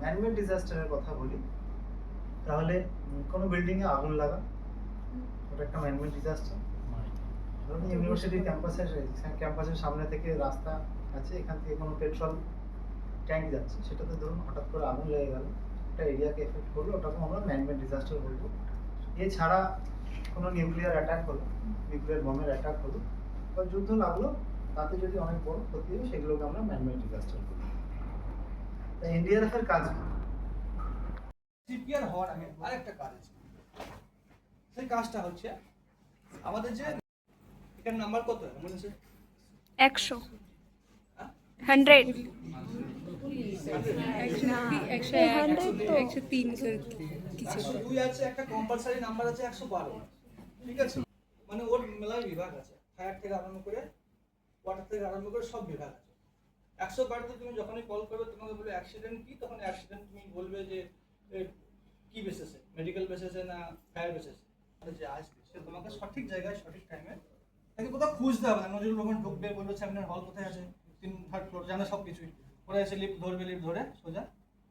Man-made ডিজাস্টারের কথা বলি, তাহলে কোনো বিল্ডিংয়ে আগুন লাগা, ওটা একটা ম্যানমেড ডিজাস্টার। ধরুন ইউনিভার্সিটি ক্যাম্পাসের সামনে থেকে রাস্তা আছে, এখান থেকে কোনো পেট্রোল ট্যাঙ্ক যাচ্ছে, সেটাতে ধরুন হঠাৎ করে আগুন লেগে গেল, একটা এরিয়াকে এফেক্ট করলো, ওটাকে আমরা ম্যানমেড ডিজাস্টার বলবো। এছাড়া কোনো নিউক্লিয়ার অ্যাটাক হলো, নিউক্লিয়ার বোমের অ্যাটাক হলো বা যুদ্ধ লাগলো, তাতে যদি অনেক বড় ক্ষতি হয়, সেগুলোকে আমরা ম্যানমেড ডিজাস্টার বলি। তাই এনডিআরএফ এর কাজ সিপিআর হওয়ার আগে আরেকটা কাজ আছে। সেই কাজটা হচ্ছে আমাদের যে এখানে নাম্বার কত মনে আছে? 100 100 102 আছে, একটা কম্পালসারি নাম্বার আছে 112। ঠিক আছে, মানে ওর মেলায় বিভাগ আছে, ফায়ার থেকে আরম্ভ করে ওয়াটার থেকে আরম্ভ করে সব বিভাগ আছে। 112তে তুমি যখনই কল করবে তোমাকে বলবে অ্যাক্সিডেন্ট কি, তখন অ্যাক্সিডেন্ট তুমি বলবে যে কি বেসিসে, মেডিকেল বেসিসে না ফায়ার বেসিসে, যে আসবে সে তোমাকে সঠিক জায়গায় সঠিক টাইমে তাকে কোথাও খুঁজতে হবে না। নজরুল রহমান ঢুকবে, বলবে সেমিনার হল কোথায় আছে, 3rd ফ্লোর, জানে সব কিছুই। ওরা এসে লিফট ধরবে, লিফট ধরে সোজা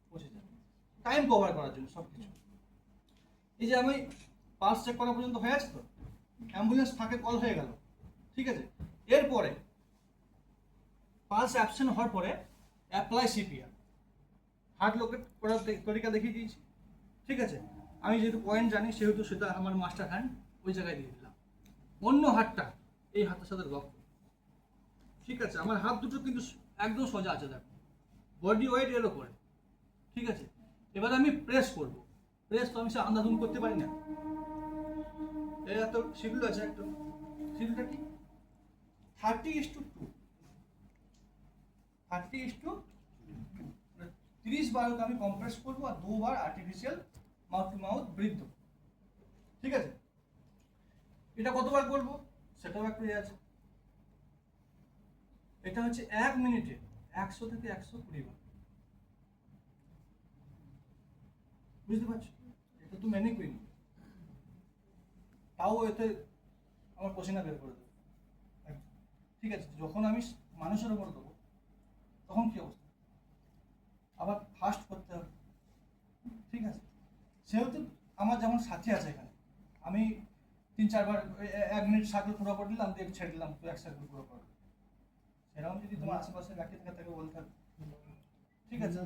পৌঁছে যাবে, টাইম কভার করার জন্য সব কিছু। এই যে আমি পালস চেক করা পর্যন্ত হয়ে আছে, তো অ্যাম্বুলেন্স ফাঁকে কল হয়ে গেল, ঠিক আছে। এরপরে পালস অ্যাবসেন্ট হওয়ার পরে অ্যাপ্লাই সিপিআর, হার্ট লোকেট করার তরিকা দেখিয়ে দিয়েছি, ঠিক আছে। আমি যেহেতু পয়েন্ট জানি সেহেতু সেটা আমার মাস্টার হ্যান্ড ওই জায়গায় দিয়ে দিলাম। অন্য হাতটা এই হাতের সাথে লক, ঠিক আছে। আমার হাত দুটো কিন্তু একদম সোজা আছে, দেখো বডি ওয়েট এর ওপরে, ঠিক আছে। এবার আমি প্রেস করব, প্রেস তো আমি সে আন্দাজুন করতে পারি না। এই এত শিডিউল আছে, একটু শিডিউলটা কি 30:2, 30:2, 30 বার আমি কম্প্রেস করবো আর 2 বার artificial mouth to mouth breath দেবো, ঠিক আছে। এটা কতবার করবো সেটাও একটু আছে। এটা হচ্ছে 1 মিনিটে 100 থেকে 120 বার, বুঝতে পারছো? এটা তো মেনে করি, তাও এতে আমার পসিনা বের করে দেবো, ঠিক আছে। যখন আমি মানুষের উপর দেবো তখন কি অবস্থা, আবার ফাস্ট করতে হবে, ঠিক আছে। সেহেতু আমার যেমন সাথী আছে এখানে, আমি 3-4 বার 1 মিনিট সার্কেল পুরো করে দিলাম, দিয়ে ছেড়ে দিলাম, তুই 1 সার্কেল পুরো কর। সেরকম যদি তোমার আশেপাশে ব্যক্তি থাকে তাকে বলতে হবে, ঠিক আছে।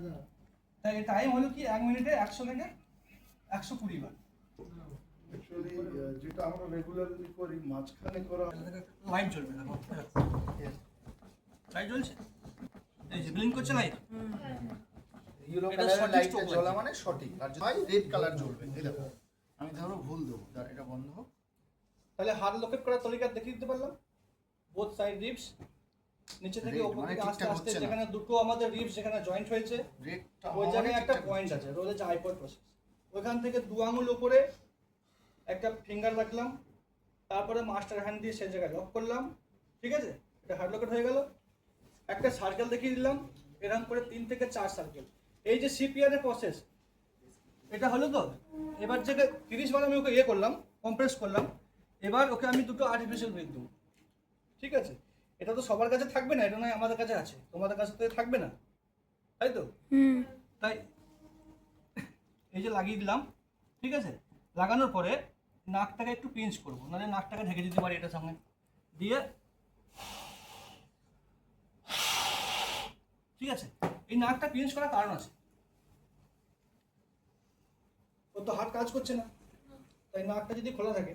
তাই এই টাইম হলো কি 1 মিনিটে 100 থেকে 120 বার। অ্যাকচুয়ালি যেটা আমরা রেগুলারলি করি মাঝখানে করা লাইট জ্বলবে না, লাইট জ্বলছে, এই যে ব্লিঙ্ক করছে লাইট, ইয়েলো কালারের লাইটটা জ্বলা মানে সঠিক, আর যদি রেড কালার জ্বলবে, এই দেখো আমি ধরো ভুল দেবো, এটা বন্ধ হোক। তাহলে হাত লোকেট করার তরিকা দেখিয়ে দিতে পারলাম। বোথ সাইড রিবস নিচে থেকে উপর দিকে আস্তে আস্তে, যেখানে দুটো আমাদের রিবস যেখানে জয়েন্ট হয়েছে ওই জায়গায় একটা পয়েন্ট আছে, রোল হচ্ছে আইপড প্রসেস। ওইখান থেকে 2 আঙুল উপরে একটা ফিঙ্গার রাখলাম, তারপরে মাস্টার হ্যান্ড দিয়ে সেই জায়গায় লক করলাম, ঠিক আছে। এটা হার্ড লকেট হয়ে গেল। একটা সার্কেল দেখিয়ে দিলাম, এরকম করে 3 থেকে 4 সার্কেল। এই যে সিপিআর এর প্রসেস এটা হলো। তো এবার যে 30 বার আমি ওকে করলাম, কম্প্রেস করলাম, এবার ওকে আমি দুটো আর্টিফিশিয়াল ব্রিথ দেবো, ঠিক আছে। এটা তো সবার কাছে থাকবে না, এটা নয় আমাদের কাছে আছে, তোমাদের কাছে তো থাকবে না, তাই তো। তাই এই যে লাগিয়ে দিলাম, ঠিক আছে। লাগানোর পরে নাকটাকে একটু পিঞ্চ করবো, নাহলে নাকটাকে ঢেকে দিতে পারি এটার সঙ্গে দিয়ে, ঠিক আছে। এই নাকটা পিঞ্চ করার কারণ আছে, ওর তো হাত কাজ করছে না, তাই নাকটা যদি খোলা থাকে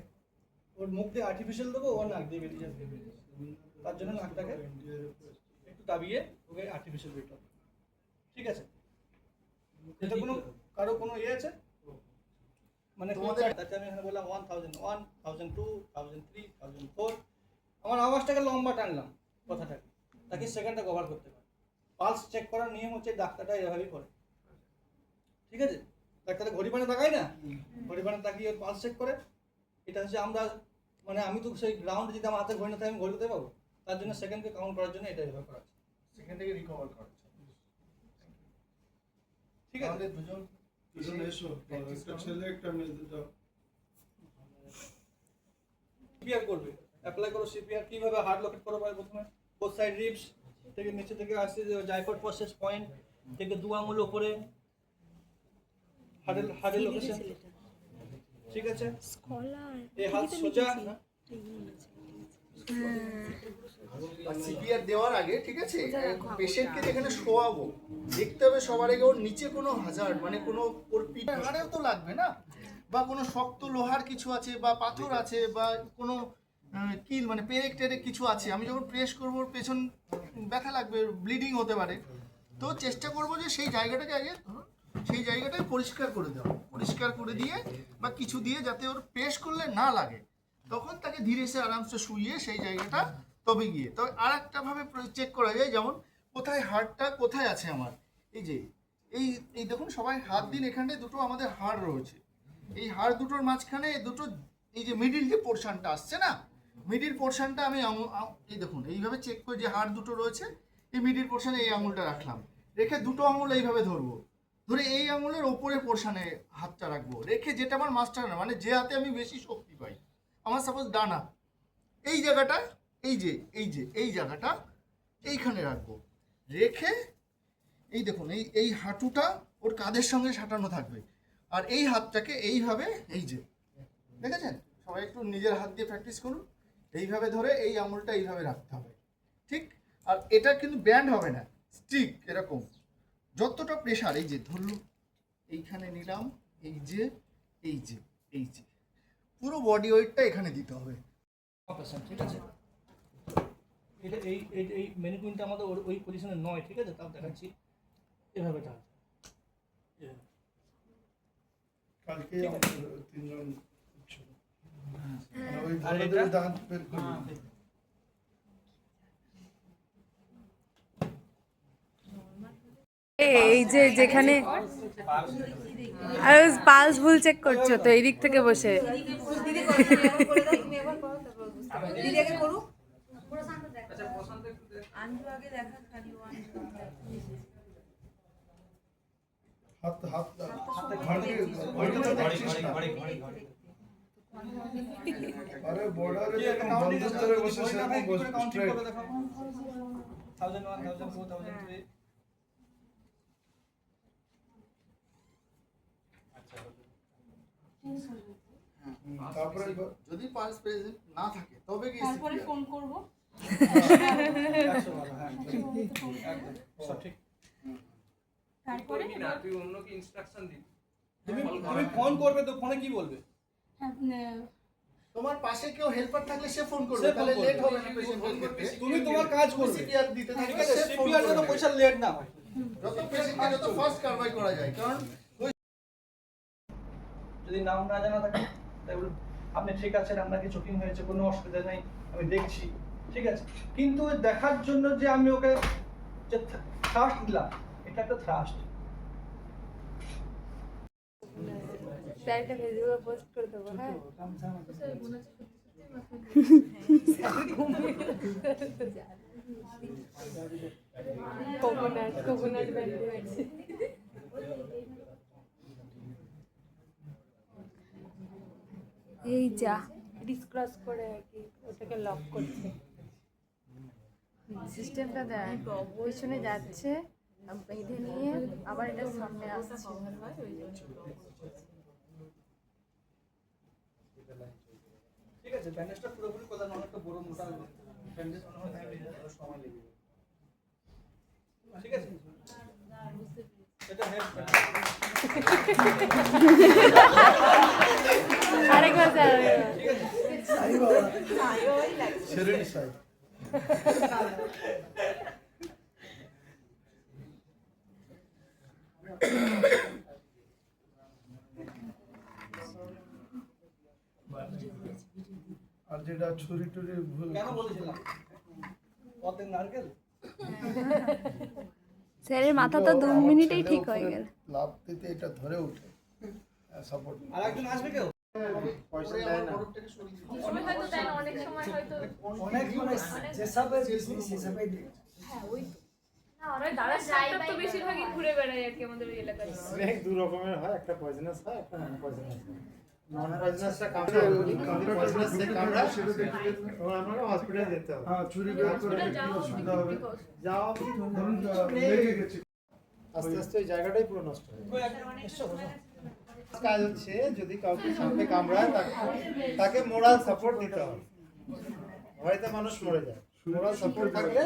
ওর মুখ দিয়ে আর্টিফিশিয়াল দেবো, ওর নাক দিয়ে বেরিয়ে যাবে, তার জন্য নাকটাকে একটু দাবিয়ে ওকে আর্টিফিশিয়াল বেরোতে হবে, ঠিক আছে। এটা কোনো কারো কোনো আছে মানে তাতে আমি এখানে বললাম 1001, 1002, 1003, 1004, আমার আওয়াজটাকে লম্বা টানলাম কথাটাকে, তাকে সেকেন্ডটা কভার করতে পারে। পালস চেক করার নিয়ম হচ্ছে ডাক্তারটা এভাবেই করে, ঠিক আছে। ডাক্তারে ঘড়ি বানে তাকায় না, ঘড়ি বানে তাকিয়ে পালস চেক করে। এটা হচ্ছে আমরা মানে আমি তো সেই গ্রাউন্ডে যদি আমার হাতে ঘড়ি না থাকে আমি ঘড়ি করতে পারবো, তার জন্য সেকেন্ডকে কাউন্ট করার জন্য এটা ব্যবহার করা আছে, সেখান থেকে রিকভার করা হচ্ছে, ঠিক আছে। দুজন এসো, একটা ছেলে একটা মেয়ে, দুটো সিপিআর করবে, অ্যাপ্লাই করো সিপিআর। কিভাবে হার্ড লকেট করো ভাই, প্রথমে বোথ সাইড রিবস থেকে নিচে থেকে আসছে জাইপড প্রসেস পয়েন্ট থেকে 2 আঙুল উপরে হার্ডের লোকেশন, ঠিক আছে। স্কলার এই হাত সোজা, আর সিপিআর দেওয়ার আগে ঠিক আছে পেশেন্টকে যেখানে শোয়াবো দেখতে হবে সবার আগে ওর নিচে কোনো হাজার্ড মানে কোনো ওর পিঠারেও তো লাগবে না, বা কোনো শক্ত লোহার কিছু আছে বা পাথর আছে বা কোনো কিল মানে পেরেক টেরেক কিছু আছে, আমি যখন প্রেস করবো ওর পেছন ব্যথা লাগবে, ব্লিডিং হতে পারে। তো চেষ্টা করবো যে সেই জায়গাটাকে আগে সেই জায়গাটাকে পরিষ্কার করে দেওয়া, পরিষ্কার করে দিয়ে বা কিছু দিয়ে যাতে ওর প্রেস করলে না লাগে, তখন তাকে ধীরে সে আরামসে শুইয়ে সেই জায়গাটা তবে গিয়ে তবে আর একটা ভাবে চেক করা যায়, যেমন কোথায় হাড়টা কোথায় আছে আমার, এই যে এই এই দেখুন সবাই হাত দিন, এখানে দুটো আমাদের হাড় রয়েছে, এই হাড় দুটোর মাঝখানে দুটো এই যে মিডিল যে পোর্শনটা আসছে না, মিডিল পোর্শনটা আমি এই দেখুন এইভাবে চেক করে যে হাড় দুটো রয়েছে এই মিডিল পোর্শনে এই আঙুলটা রাখলাম, রেখে দুটো আঙুল এইভাবে ধরবো, ধরে এই আঙুলের ওপরের পোর্শনে হাতটা রাখবো, রেখে যেটা আমার মাস্টার না মানে যে হাতে আমি বেশি শক্তি পাই, আমার সাপোজ ডানা, এই জায়গাটা এই জায়গাটা এইখানে রাখবো, রেখে এই দেখুন এই হাঁটুটা ওর কাঁধের সঙ্গে সাঁটানো থাকবে, আর এই হাতটাকে এইভাবে এই যে দেখেছেন সবাই একটু নিজের হাত দিয়ে প্র্যাকটিস করুন, এইভাবে ধরে এই আঙুলটা এইভাবে রাখতে হবে, ঠিক। আর এটা কিন্তু ব্যান্ড হবে না, স্টিক এরকম যতটা প্রেশার এই যে ধরলুন এইখানে নিলাম, এই যে পুরো বডি ওয়েটটা এখানে দিতে হবে, ঠিক আছে। এটা এই ম্যানিকুইনটা আমাদের ওই পজিশনে নয়, ঠিক আছে, তাও দেখাচ্ছি এভাবে টান, কালকে আমাদের তিনজন ছিল। মানে ওই গলাদের দাঁত বের করি। এই যে যেখানে পালস ভুল চেক করছো তো এই দিক থেকে বসে হাত হাত ঘাড়ে ওইটা তো দেখছিস না। আরে বর্ডারে যখন বন্ধুত্বের বসে সেরকম বসে স্ট্রেট। 1001 1002 1003 তারপরে যদি পালস প্রেজেন্ট না থাকে তবে কি তারপরে ফোন করব 112, হ্যাঁ একদম সঠিক। তারপরে তুই অন্যকে ইনস্ট্রাকশন দিবি, তুমি ফোন করবে তো ফোনে কি বলবে? তোমার পাশে কেউ হেল্পার থাকলে সে ফোন করবে, সে phone তাহলে করবে। লেট হবে না পেশেন্টের ক্ষেত্রে, তুমি তোমার কাজ করবে, সিপিআর দিতে ঠিক থাকবে, আছে, সে ফোন সিপিআর যেন করবে। পয়সা লেট না হয়। যত পেশেন্টকে যত ফাস্ট কারবাই করা যায়, কারণ যদি নাম না জানা থাকে তাহলে আপনি ঠিক আছেন, আপনাকে চোকিং হয়েছে, কোনো অসুবিধা নেই, আমি দেখছি, ঠিক আছে, কিন্তু ওই দেখার জন্য যে আমি ওকে যে থ্রাস্ট দিলাম, এটা একটা থ্রাস্ট। স্যারটা ফেসবুকে পোস্ট করে দেবো, হ্যাঁ কোকোনাট ব্যান্ড এই যা ডিসক্রস করে আর কি ওটাকে লক করছে, সিস্টেমটা দেয় পিছনে যাচ্ছে বেঁধে নিয়ে আবার এটা সামনে আসছে। ঠিক আছে, ব্যান্ডেজটা পুরোপুরি কথা না, অনেকটা বড় মোটা ব্যান্ডেজ মনে হয় সময় লেগে যাবে, ঠিক আছে, এটা হেড আরেকবার স্যার ঠিক আছে। সেরেনি সাইড। আর যেটা ছুরি টুরি কেন বলেছিলাম অর্ধেক নারকেল? স্যারের মাথা তো 2 মিনিটেই ঠিক হয়ে গেল। লাভ দিতে এটা ধরে ওঠে সাপোর্ট। আর একজন আসবে কেউ? পয়সা দেয় না, বরফটাকে সরিয়ে দিতে হবে। হয়তো দেন অনেক সময় হয়তো অনেক মানে যেসবের বিজনেস সেসবেই দিই। দাদা স্টাফ তো বেশিরভাগই ঘুরে বেড়ায় আর কি আমাদের ওই এলাকায়। স্নেক দু রকমের হয়, একটা পয়জনাস হয়, একটা নন পয়জনাস হয়। নন পয়জনাসটা কামড়ে, পয়জনাস থেকে কামড়া সেটা দেখলে আমরা হসপিটালে যেতে হবে। হ্যাঁ ছুরি বের করে হসপিটাল কি যাওয়া অসুবিধা হবে? যাও ধরুন লেগে গেছে। আস্তে আস্তে ওই জায়গাটাই পুরো নষ্ট হয়ে যায়। ওই একজন এসছো বসো। কাজ হচ্ছে যদি কাউকে সাপে কামড়ায় তাকে মোরাল সাপোর্ট দিতে হবে। ভয়তে মানুষ মরে যায়, মোরাল সাপোর্ট থাকলে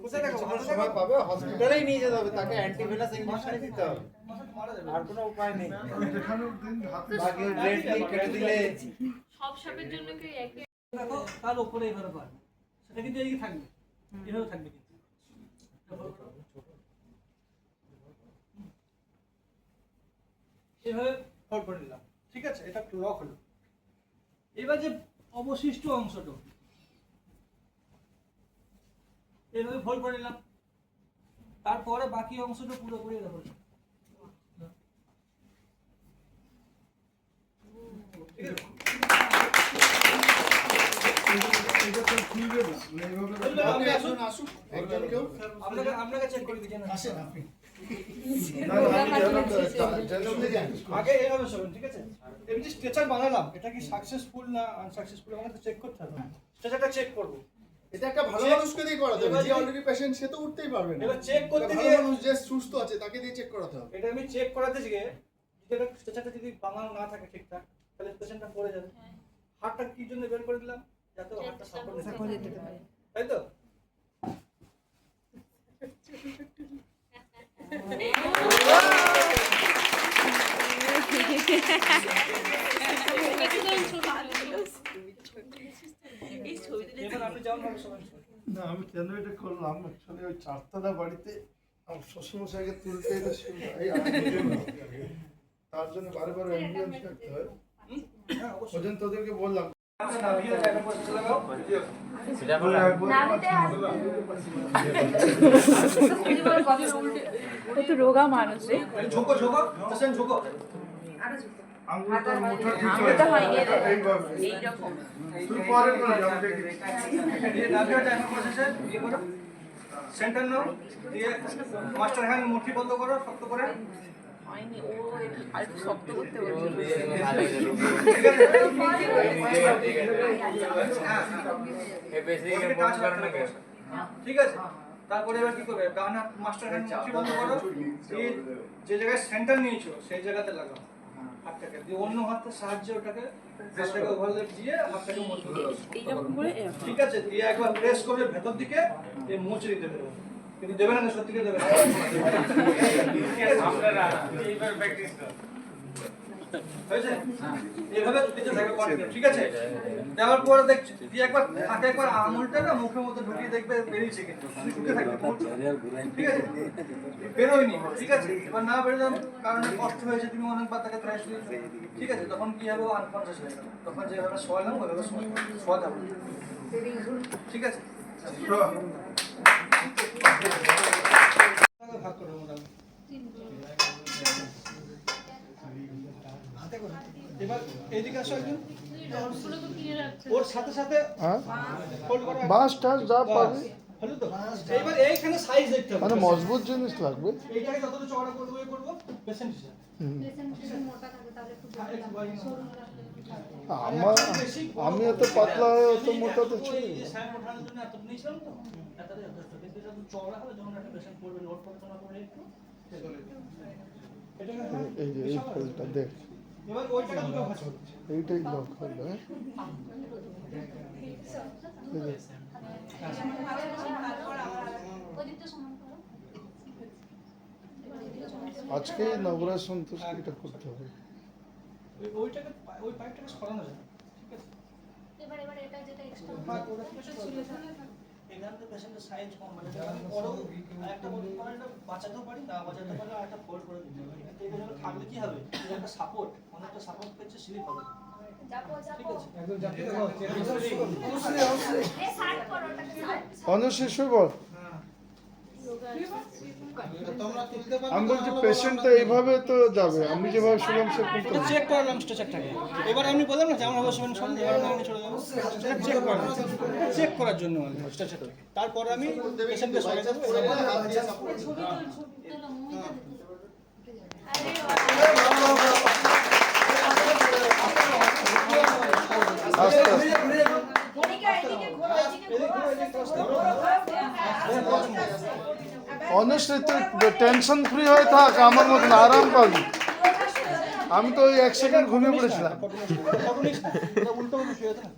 কিছুক্ষণ সময় পাবে, হসপিটালেই নিয়ে যেতে হবে, তাকে অ্যান্টিভেনাস ইনজেকশন দিতে হবে, আর কোনো উপায় নেই। বাকি ব্লেড দিয়ে কেটে দিলে সব সাপের জন্য কি একই দেখো তার উপরে এইভাবে পারবে, সেটা কিন্তু এইদিকে থাকবে, এইভাবে থাকবে কিন্তু এইভাবে ফোল্ড করে নিলাম, ঠিক আছে, এটা লক হলো। এবার যে অবশিষ্ট অংশটা এইভাবে ফোল্ড করে নিলাম, তারপরে বাকি অংশটা পুরোপুরি এরকম ঠিক আছে। আপনাকে চেক করে দিচ্ছেন, আসেন আপনি আগে এইভাবে শোনেন, ঠিক আছে। এমনি স্ট্রেচার বানালাম, এটা কি সাকসেসফুল না আনসাকসেসফুল আমাকে চেক করতে হবে, স্ট্রেচারটা চেক করব। এটা একটা ভালো মানুষকে দিয়ে করাতে হবে, যে অলরেডি পেশেন্ট সে তো উঠতেই পারবে না। এবার চেক করতে ভালো গিয়ে মানুষ যে সুস্থ আছে তাকে দিয়ে চেক করাতে হবে। এটা আমি চেক করাতে গিয়ে যেটা স্ট্রেচারটা যদি বানানো না থাকে ঠিকঠাক, তাহলে পেশেন্টটা পড়ে যাবে। হাতটা কি জন্য বের করে দিলাম, যাতে হাতটা সাপোর্ট দিতে পারে, তাই তো। এবার আপনি যেমন ভাবে সবাই না আমি কেন এটা করলাম, অ্যাকচুয়ালি ওই চারতলা বাড়িতে আমার শ্বশুরমশাইকে তুলতে এটা সুবিধা, তার জন্য বারে বারে অ্যাম্বুলেন্স ডাকতে হয়। হ্যাঁ অবশ্যই ওজন তোদেরকে বললাম কত রোগা মানুষ রে। ঝোঁকো ঝোঁকো পেশেন্ট ঝোঁকো, আঙুলটা মোটা ঠিক এইভাবে তুই পরে করে যাও দেখি। এই নাভিটা এখন বসেছে, ইয়ে করো, সেন্টার নাও, দিয়ে মাস্টার হ্যান্ড মুঠি বন্ধ করো শক্ত করে, হয়নি, ও আর একটু শক্ত করতে বলছে। ঠিক আছে। তারপরে এবার কি করবে, ডান হাত মাস্টার হ্যান্ড মুঠি বন্ধ করো, দিয়ে যে জায়গায় সেন্টার নিয়েছো সেই জায়গাতে লাগাও হাতটাকে, দিয়ে অন্য হাতের সাহায্যে ওটাকে হাতটাকে ওভারলেপ দিয়ে হাতটাকে মুঠি করো, ঠিক আছে। দিয়ে একবার প্রেস করবে ভেতর দিকে, দিয়ে মুচড়ি দেবে, কিন্তু দেবে না, সত্যি করে দেবে না। হয়েছে? এইভাবে দিতে থাকবে কন্টিনিউ, ঠিক আছে। দেওয়ার পরে দেখছি দিয়ে একবার হাতে একবার আঙুলটা না মুখের মধ্যে ঢুকিয়ে দেখবে বেরিয়েছে, কিন্তু ঢুকে থাকবে, ঠিক আছে, বেরোয়নি, ঠিক আছে। এবার না বেরোনোর কারণে কষ্ট হয়েছে, তুমি অনেকবার তাকে থ্রাশ দিয়েছো, ঠিক আছে, তখন কি হবে, আনকনসিয়াস হয়ে যাবে, তখন যেভাবে শোয়ালাম ওইভাবে শোয়াতে হবে, ঠিক আছে। ভাগ করে মোটামুটি এবার এইদিকে আসো একজন, ওর সাথে সাথে ফোল্ড করো, বাস টাস যা পাবে, হলো তো। এইবার এইখানে সাইজ দেখতে হবে, মানে মজবুত জিনিস লাগবে। এইটাকে যতটা চওড়া করবো এই করবো পেশেন্ট হিসেবে। আমি এত পাতলা হয়ে অত মোটা তো ছিল। এই যে স্যাম্পল ওঠানোর জন্য এত নিয়েছিলাম তো, এতটাই যথেষ্ট, কিন্তু যত চওড়া হবে যখন একটা পেশেন্ট পড়বে, নোট পড়াশোনা করে একটু এটা এই যে এই ফলটা দেখ, এবার ওইটাকে দুটো ভাঁজ করো, এইটাই লক হলো। আজকে নবরাজ সন্তোষ এটা করতে হবে। ওইটাকে ওই পাইপটাকে সরানো যায়, ঠিক আছে। এবার এটা যেটা এক্সট্রা এখানে পেশেন্টের সাইজ কম, মানে আমি বড়ও একটা বলতে পারি, এটা বাঁচাতেও পারি, না বাঁচাতে পারলে একটা ফোল্ড করে দিতে পারি, কিন্তু এগুলো থাকলে কি হবে, এটা একটা সাপোর্ট, অনেকটা সাপোর্ট পেয়েছে, স্লিপ হবে, ঠিক আছে। একদম জাতীয় অনশেষ বল, আমি বলছি পেশেন্টটা এইভাবে তো যাবে, আমি যেভাবে শুনলাম সেরকম তো চেক করলাম স্ট্রেচারটাকে। এবার আমি বললাম না যেমন হবে সেমন শুনুন, এবার আমি চলে যাবো চেক করলাম, চেক করার জন্য স্ট্রেচারটাকে। তারপরে আমি পেশেন্টকে সরে যাবো, আস্তে আস্তে অনেস্টলি তুই টেনশন ফ্রি হয়ে থাক, আমার মতন আরাম পাবি। আমি তো ওই 1 সেকেন্ড ঘুমিয়ে পড়েছিলাম। উল্টো করে শুয়ে আছে না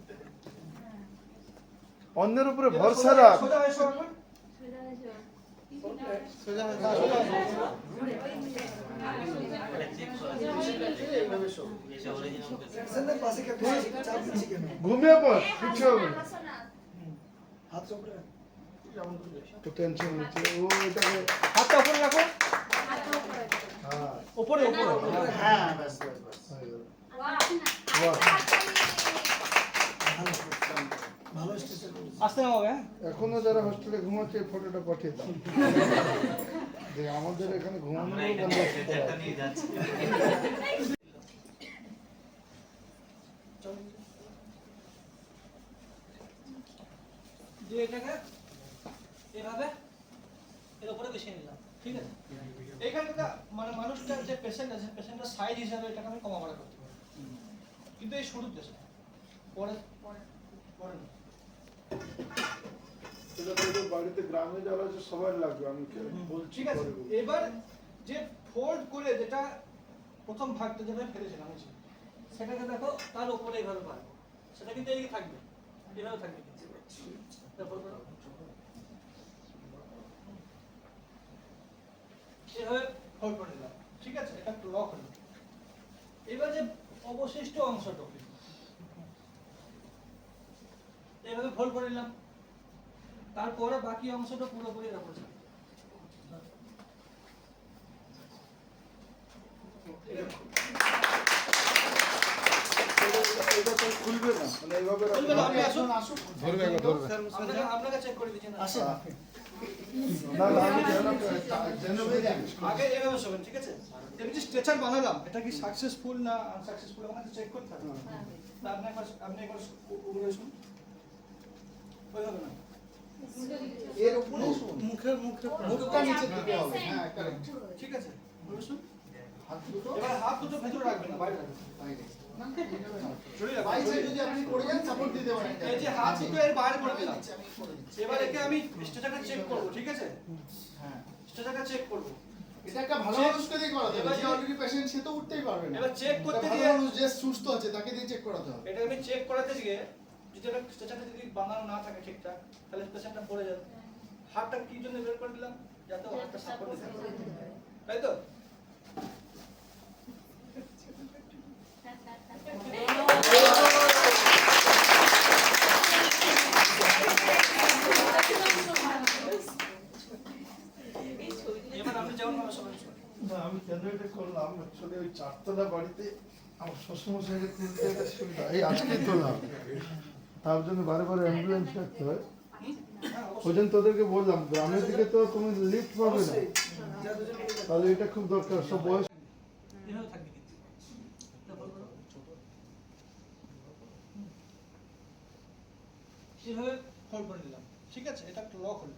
অন্যের উপরে ভরসা রাখ। সোজা হয়ে শো একবার। সোজা হয়ে এইভাবে শো। ঘুমিয়ে পড়, কিছু হবে না। তো টেনশন হচ্ছে ও এটাকে হাতটা উপরে রাখো হ্যাঁ উপরে উপরে হ্যাঁ ব্যাস ব্যাস ব্যাস। হয়ে গেল। আসতে হবে হ্যাঁ এখনো যারা হোস্টেলে ঘুমাচ্ছে এই ফটোটা পাঠিয়ে দাও যে আমাদের এখানে ঘুমানো বন্ধ করতে হবে। যে এটাকে এভাবে এর উপরে বসিয়ে নিলাম, ঠিক আছে? এইখানে মানে মানুষটার যে পেশেন্ট আছে, পেশেন্টের সাইজ হিসাবে এটাকে আমি কমা বাড়া করতে পারি, কিন্তু এই শুরুর দেশে পরে পরে পরে না। এটা তো বাড়িতে গ্রামে যারা আছে সবার লাগবে, আমি বলছি ঠিক আছে, এবার যে ফোল্ড করে যেটা প্রথম ভাগটা যেটা ফেলেছিলাম সেটাকে দেখো তার উপরে এইভাবে পারবো, সেটা কিন্তু এইদিকে থাকবে, এইভাবে থাকবে। এভাবে ফোল্ড করে দিলাম, ঠিক আছে? এটা লক হলো। এবার যে অবশিষ্ট অংশটা এইভাবে ফোল্ড করে নিলাম, তারপরে বাকি অংশটা পুরোপুরি এর উপরে থাকবে। এটা তো খুলবে না, মানে এইভাবে খুলবে না, আপনি আসুন, ধরবে না, ধরবে আপনাকে চেক করে দিচ্ছি না। আসেন না না আমি জেনে আগে এভাবে শোবেন, ঠিক আছে? আমি যে স্ট্রেচার বানালাম এটা কি সাকসেসফুল না আনসাকসেসফুল আমাকে চেক করতে হবে। তা আপনি একবার উপরে শুনুন, ওইভাবে না, এর উপরে শুন। মুখের মুখটা নিচের দিকে হবে। হ্যাঁ কারেক্ট। ঠিক আছে? ওইভাবে শুনুন। হাত দুটো এবার হাত দুটো ভেতরে রাখবেন না, বাইরে রাখবেন। বাইরে। না এইভাবে না। চলে যাবে। বাইরে যদি আপনি পড়ে যান সাপোর্ট দিতে পারেন। এই যে হাত দুটো এর বাইরে করে দিলাম, আমি করে দিচ্ছি। এবার একে আমি স্ট্রেচারটা চেক করব, ঠিক আছে? হ্যাঁ। স্ট্রেচারটা চেক করব। এটা একটা ভালো মানুষকে দিয়ে করাতে হবে। যে অলরেডি পেশেন্ট সে তো উঠতেই পারবে না। এবার চেক করতে একটা গিয়ে ভালো মানুষ যে সুস্থ আছে তাকে দিয়ে চেক করাতে হবে। এটা আমি চেক করাতে গিয়ে যদি এটা স্ট্রেচারটা যদি বানানো না থাকে ঠিকঠাক, তাহলে পেশেন্টটা পড়ে যাবে। হাতটা কি জন্য বের করে দিলাম? যাতে ও হাতটা সাপোর্ট দিতে পারে, তাই তো? এবার আপনি যেমন ভাবে সবাই শুনুন। না আমি কেন এটা করলাম, অ্যাকচুয়ালি ওই 4 তলা বাড়িতে আমার শ্বশুরমশাইকে তুলতে এটা সুবিধা, এই আজকেই তোলাম, তার জন্য বারে বারে অ্যাম্বুলেন্স রাখতে হয়। ওই জন্য তোদেরকে বললাম গ্রামের দিকে তো তুমি লিফট পাবে না, তাহলে এটা খুব দরকার। সব বয়স এভাবে থাকবে কিন্তু এভাবে ফোল্ড করে দিলাম, ঠিক আছে? এটা একটা লক হলো।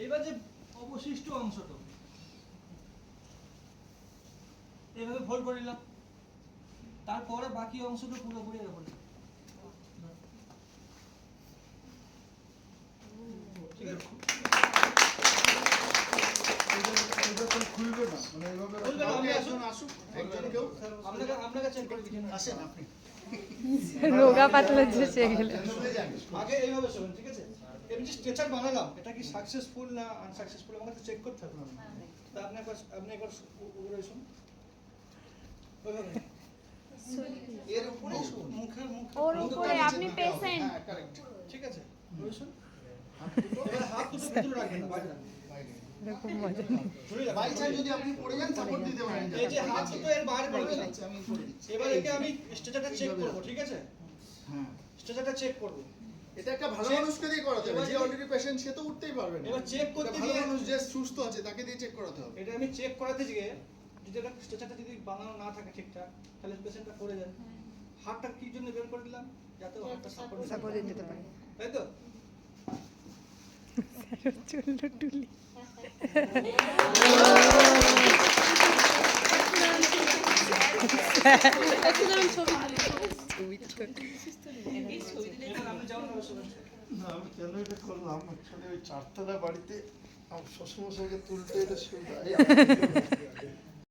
এবার যে অবশিষ্ট অংশটা এইভাবে ফোল্ড করে দিলাম, তারপরে বাকি অংশটা পুরোপুরি এর উপরে থাকবে। ঠিক আছে? এটা তো খুলবে না, মানে এইভাবে খুলবে না, আপনি আসুন, আসুন একজন কেউ আপনাকে চেক করে দিচ্ছি না। আসেন আপনি। রোগা পাতলা যে গেলে চলে যান। আগে এইভাবে শোবেন, ঠিক আছে? আমি যে স্ট্রেচার বানালাম এটা কি সাকসেসফুল না আনসাকসেসফুল আমাকে চেক করতে হবে। তা আপনি একবার উপরে শুন, ওইভাবে না। এর উপরে শুন। মুখের ওর উপরে আপনি পেশেন্ট। হ্যাঁ কারেক্ট। ঠিক আছে? ওইভাবে শুন। এবার হাত দুটো ভেতরে রাখবেন না, বাইরে রাখবেন। খুব মজা চলে যাবে। বাই চান্স যদি আপনি পড়ে যান সাপোর্ট দিতে পারেন। এই যে হাত দুটো এর বাইরে করে দিলাম, আমি করে দিচ্ছি। এবার একে আমি স্ট্রেচারটা চেক করব, ঠিক আছে? হ্যাঁ। স্ট্রেচারটা চেক করব। এটা একটা ভালো Check- মানুষকে দিয়ে করাতে হবে। এবার যে যদি- অলরেডি পেশেন্ট সে তো উঠতেই পারবে না। এবার চেক করতে একটা ভালো গিয়ে মানুষ যে সুস্থ আছে তাকে দিয়ে চেক করাতে হবে। এটা আমি চেক করাতে গিয়ে যদি এটা স্ট্রেচারটা যদি বানানো না থাকে ঠিকঠাক, তাহলে পেশেন্টটা পড়ে যাবে। হাতটা কি জন্য বের করে দিলাম? যাতে ও হাতটা সাপোর্ট দিতে পারে, তাই তো? চুল্লু টুলি এবার আপনি যেমন ভাবে শোবেন। না আমি কেন এটা করলাম, অ্যাকচুয়ালি ওই 4 তলা বাড়িতে আমার শ্বশুরমশাইকে তুলতে এটা সুবিধা, এই